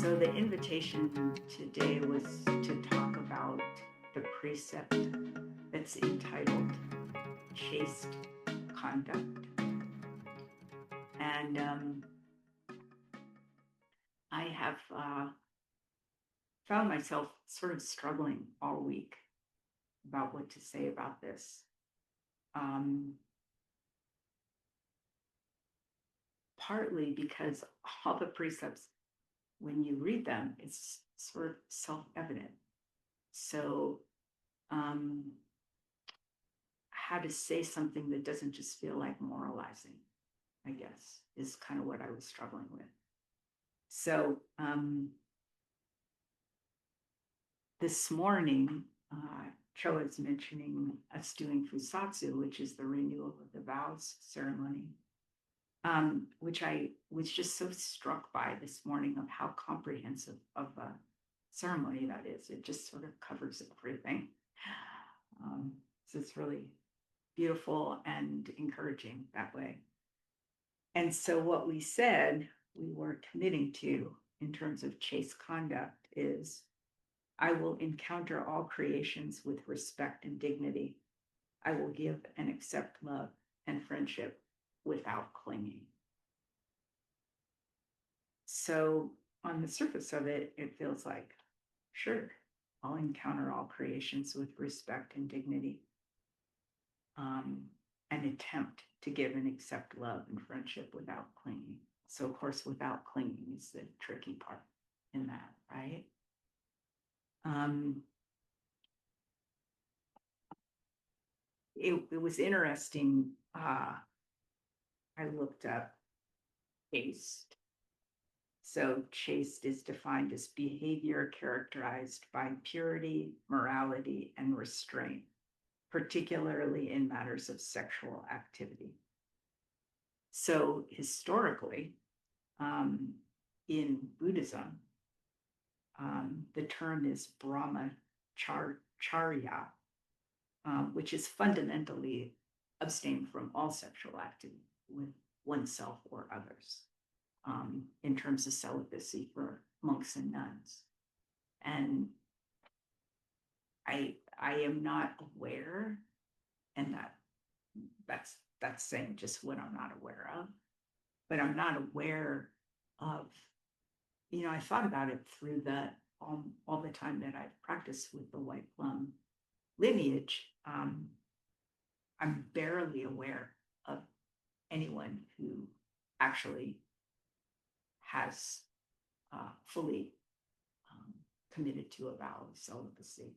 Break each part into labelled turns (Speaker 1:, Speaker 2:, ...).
Speaker 1: So the invitation today was to talk about the precept that's entitled Chaste Conduct. And I have found myself sort of struggling all week about what to say about this. Partly because all the precepts, when you read them, it's sort of self-evident. So how to say something that doesn't just feel like moralizing, I guess, is kind of what I was struggling with. So this morning, Cho is mentioning us doing Fusatsu, which is the renewal of the vows ceremony, which I was just so struck by this morning of how comprehensive of a ceremony that is. It just sort of covers everything. So it's really beautiful and encouraging that way. And so what we said we were committing to in terms of chaste conduct is, I will encounter all creations with respect and dignity. I will give and accept love and friendship without clinging. So on the surface of it, it feels like, sure, I'll encounter all creations with respect and dignity. An attempt to give and accept love and friendship without clinging. So of course, without clinging is the tricky part in that, right? It was interesting. I looked up chaste. So chaste is defined as behavior characterized by purity, morality, and restraint, particularly in matters of sexual activity. So historically, in Buddhism, the term is brahmacharya, which is fundamentally abstain from all sexual activity with oneself or others, in terms of celibacy for monks and nuns. And I am not aware, and that's saying just what I'm not aware of, but I'm not aware of, I thought about it through all the time that I've practiced with the white plum lineage. I'm barely aware of anyone who actually has fully committed to a vow of celibacy.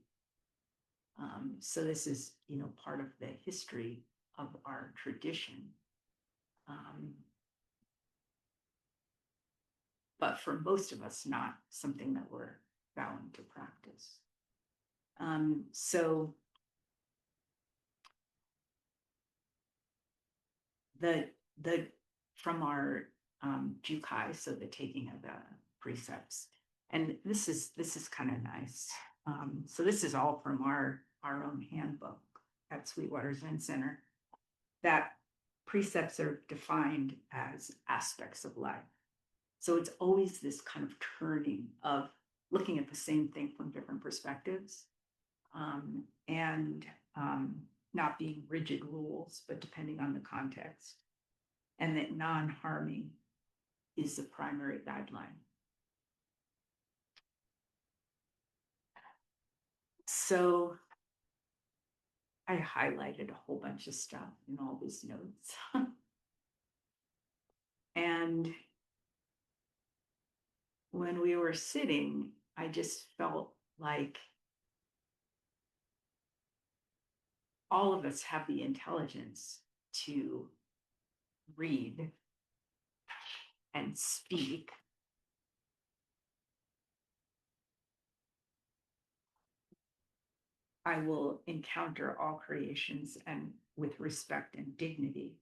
Speaker 1: So this is, part of the history of our tradition. But for most of us, not something that we're vowing to practice. So the from our jukai, so the taking of the precepts, and this is kind of nice. So this is all from our own handbook at Sweetwater Zen Center. That precepts are defined as aspects of life. So it's always this kind of turning of looking at the same thing from different perspectives, and not being rigid rules, but depending on the context. And that non-harming is the primary guideline. So I highlighted a whole bunch of stuff in all these notes. And when we were sitting, I just felt like all of us have the intelligence to read and speak I will encounter all creations and with respect and dignity.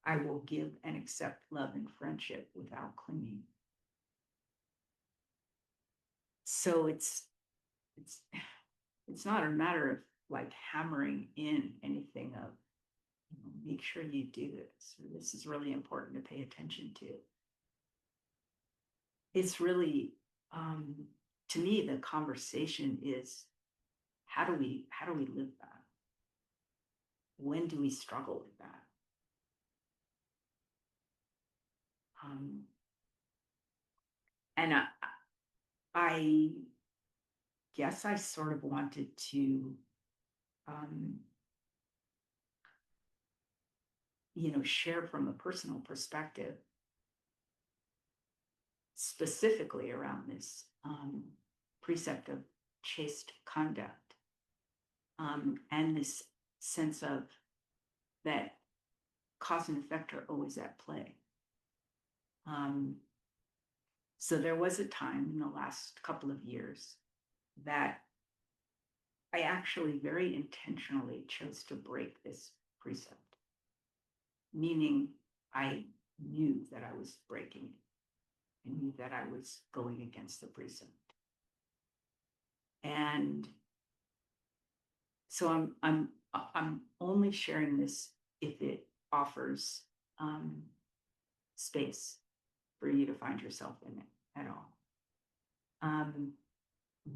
Speaker 1: I will give and accept love and friendship without clinging. So it's not a matter of like hammering in anything of, make sure you do this. This is really important to pay attention to. It's really um, to me, the conversation is how do we live that? When do we struggle with that? Um, and I guess I sort of wanted to, um, share from a personal perspective, specifically around this precept of chaste conduct, and this sense of that cause and effect are always at play. Um, so there was a time in the last couple of years that I actually very intentionally chose to break this precept, meaning I knew that I was breaking it. I knew that I was going against the precept. And so I'm only sharing this if it offers space for you to find yourself in it at all.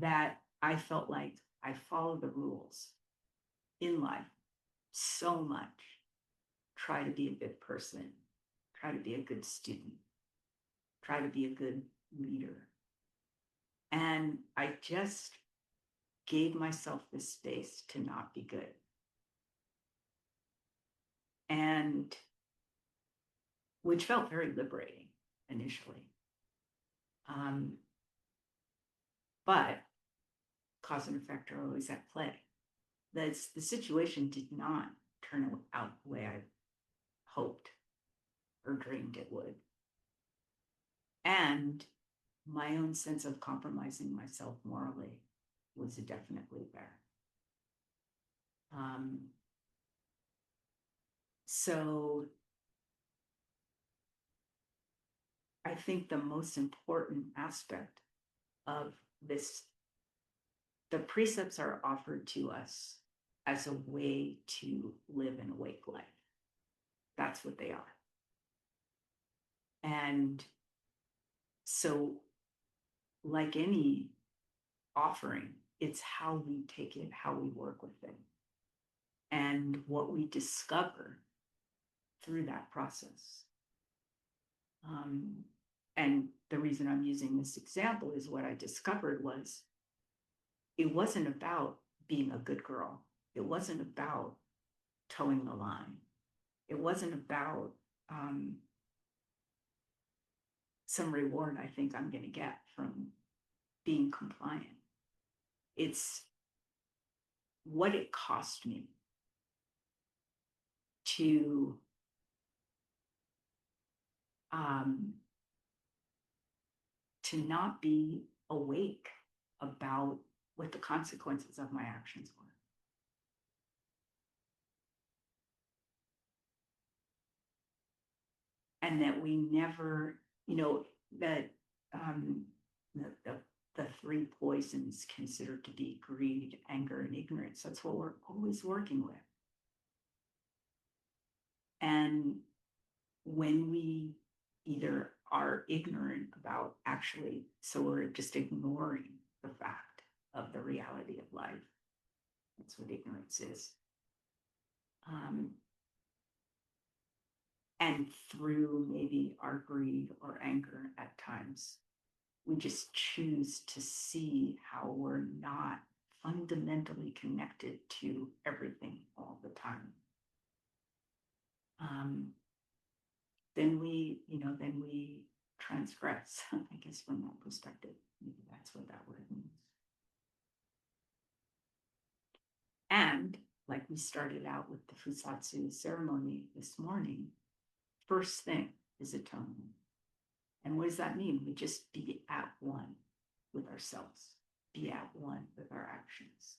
Speaker 1: That I felt like I follow the rules in life so much. Try to be a good person, try to be a good student, try to be a good leader. And I just gave myself this space to not be good. And which felt very liberating initially. But cause and effect are always at play. The situation did not turn out the way I hoped or dreamed it would. And my own sense of compromising myself morally was definitely there. So I think the most important aspect of this, the precepts are offered to us as a way to live an awake life. That's what they are. And so, like any offering, it's how we take it, how we work with it, and what we discover through that process. And the reason I'm using this example is what I discovered was it wasn't about being a good girl. It wasn't about towing the line. It wasn't about some reward I think I'm going to get from being compliant. It's what it cost me to um, to not be awake about what the consequences of my actions were. And that we never, that the, the, the three poisons considered to be greed, anger, and ignorance. That's what we're always working with. And when we either are ignorant about actually, so we're just ignoring the fact of the reality of life. That's what ignorance is. And through maybe our greed or anger at times, we just choose to see how we're not fundamentally connected to everything all the time. Then we transgress, I guess, from that perspective. Maybe that's what that word means. And like we started out with the Fusatsu ceremony this morning, first thing is atonement. And what does that mean? We just be at one with ourselves, be at one with our actions,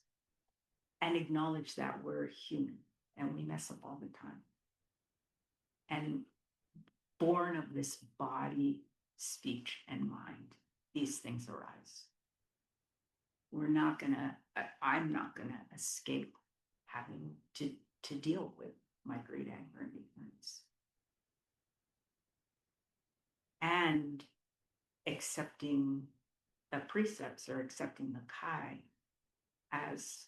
Speaker 1: and acknowledge that we're human and we mess up all the time. And born of this body, speech, and mind, these things arise. I'm not gonna escape having to deal with my great anger and ignorance. And accepting precepts or accepting the Kai as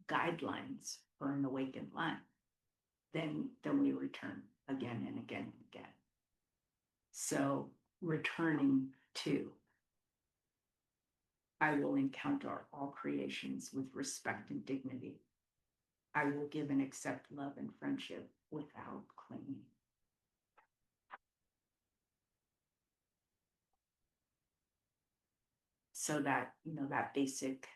Speaker 1: guidelines for an awakened life, then we return again and again and again. So returning to, I will encounter all creations with respect and dignity. I will give and accept love and friendship without clinging. So that, that basic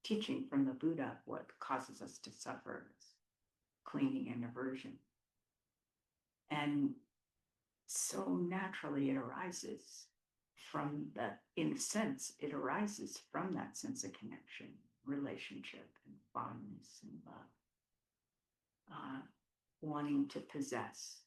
Speaker 1: teaching from the Buddha, what causes us to suffer is clinging and aversion. And so naturally it arises from that, in a sense, it arises from that sense of connection, relationship, and fondness and love, wanting to possess.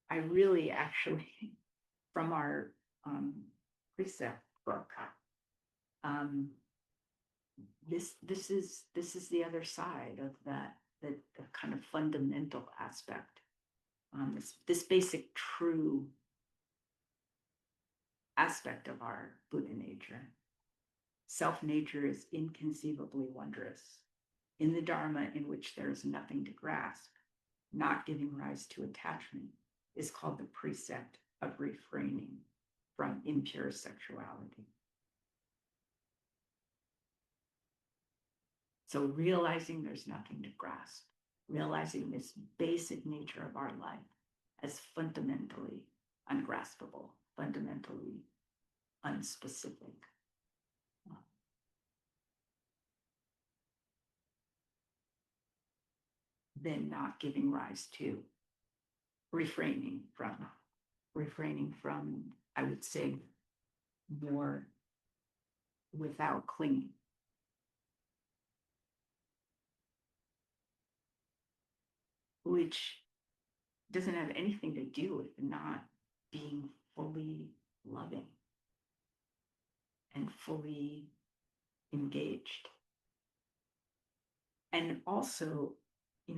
Speaker 1: I really actually, from our precept book, this is the other side of that, the kind of fundamental aspect, this basic true aspect of our Buddha nature. Self nature is inconceivably wondrous. In the Dharma, in which there is nothing to grasp, not giving rise to attachment, is called the precept of refraining from impure sexuality. So realizing there's nothing to grasp, realizing this basic nature of our life as fundamentally ungraspable, fundamentally unspecific. Then not giving rise to, refraining from, I would say, more without clinging. Which doesn't have anything to do with not being fully loving and fully engaged. And also,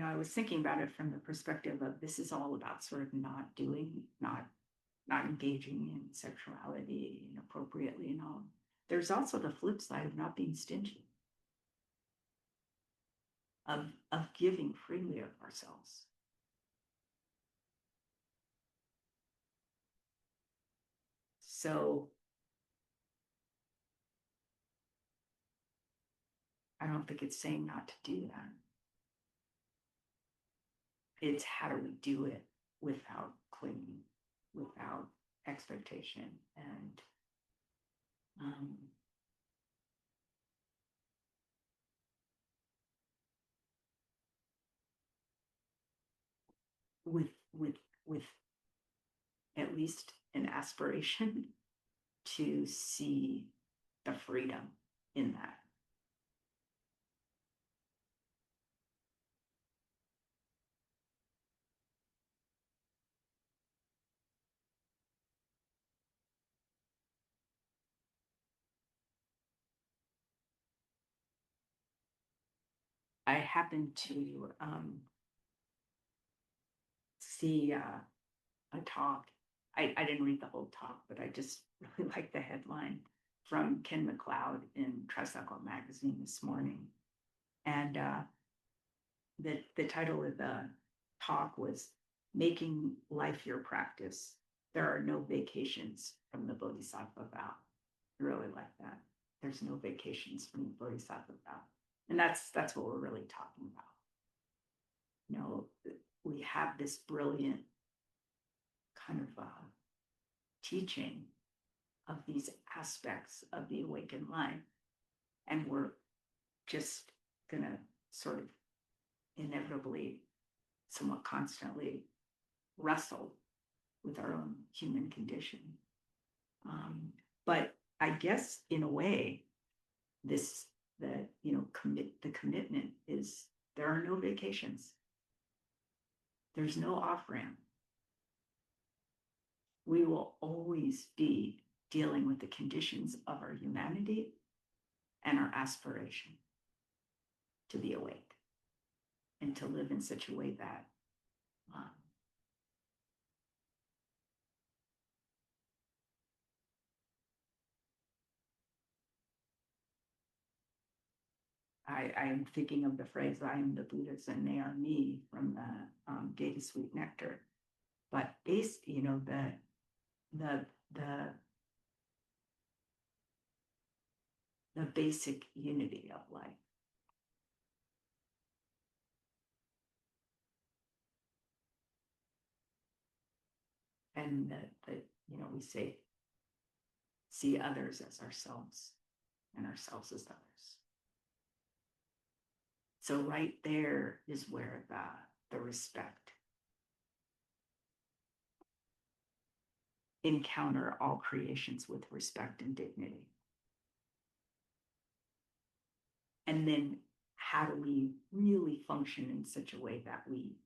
Speaker 1: I was thinking about it from the perspective of, this is all about sort of not doing, not engaging in sexuality inappropriately and all. There's also the flip side of not being stingy, of giving freely of ourselves. So I don't think it's saying not to do that. It's how do we do it without clinging, without expectation, and with with at least an aspiration to see the freedom in that. I happened to see a talk. I didn't read the whole talk, but I just really liked the headline from Ken McLeod in Tricycle Magazine this morning. And the title of the talk was "Making Life Your Practice. There are no vacations from the Bodhisattva vow." I really like that. There's no vacations from the Bodhisattva vow. And that's what we're really talking about. We have this brilliant kind of teaching of these aspects of the awakened life, and we're just gonna sort of inevitably, somewhat constantly, wrestle with our own human condition. But I guess in a way, the commitment is, there are no vacations. There's no off-ramp. We will always be dealing with the conditions of our humanity and our aspiration to be awake and to live in such a way that um, I am thinking of the phrase "I am the Buddhas and they are me" from the Data Sweet Nectar. But the the the basic unity of life. And we say, see others as ourselves and ourselves as others. So right there is where the respect, encounter all creations with respect and dignity. And then how do we really function in such a way that we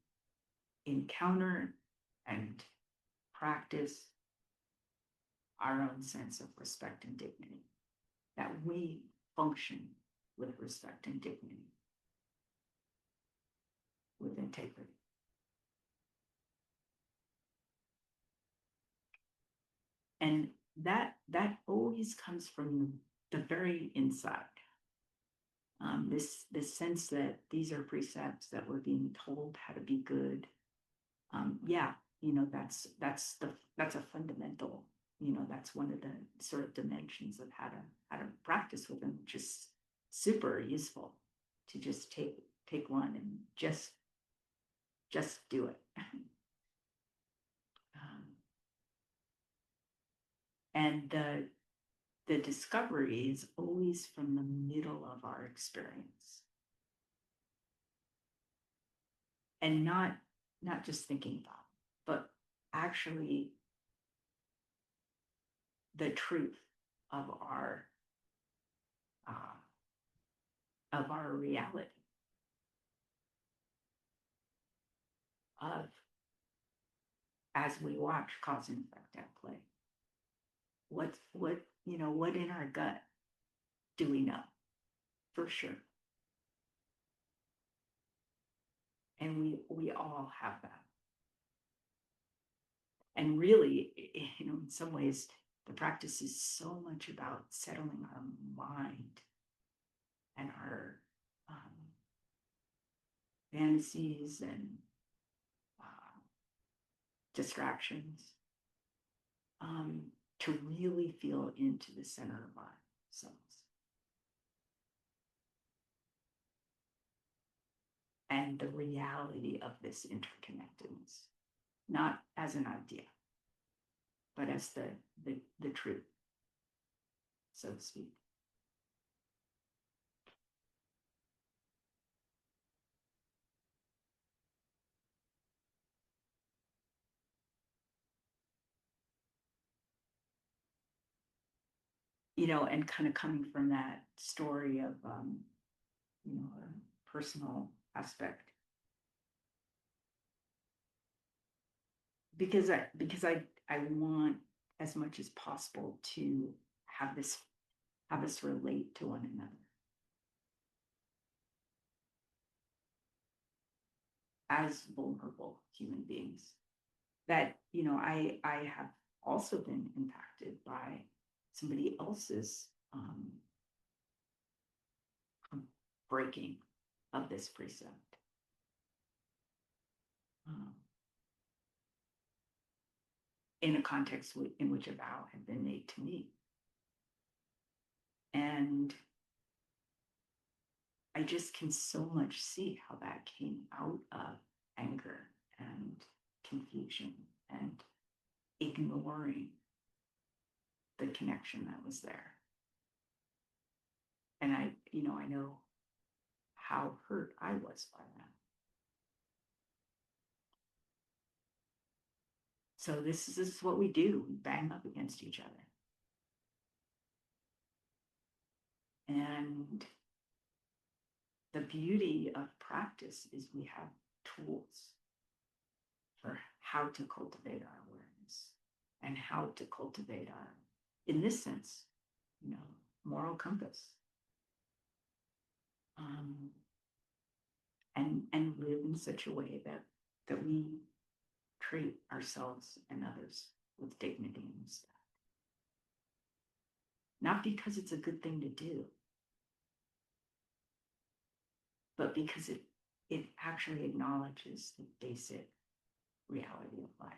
Speaker 1: encounter and practice our own sense of respect and dignity, that we function with respect and dignity, with integrity. And that always comes from the very inside. This sense that these are precepts that we're being told how to be good. Yeah, that's a fundamental. That's one of the sort of dimensions of how to practice with them, which is super useful to just take one and just do it. And the discovery is always from the middle of our experience, and not just thinking about it, but actually the truth of uh, our reality, of as we watch cause and effect at play. What in our gut do we know for sure? And we all have that. And really, in some ways, the practice is so much about settling our mind and our fantasies and uh, distractions, to really feel into the center of ourselves and the reality of this interconnectedness, not as an idea, but as the truth, so to speak. And kind of coming from that story of a personal aspect, because I want as much as possible to have this have us relate to one another as vulnerable human beings. That I have also been impacted by somebody else's breaking of this precept. Um, in a context in which a vow had been made to me. And I just can so much see how that came out of anger and confusion and ignoring the connection that was there. And I know how hurt I was by that. So this is what we do. We bang up against each other. And the beauty of practice is we have tools for how to cultivate our awareness and how to cultivate our, in this sense, moral compass. um, and live in such a way that we treat ourselves and others with dignity and respect. Not because it's a good thing to do, but because it actually acknowledges the basic reality of life.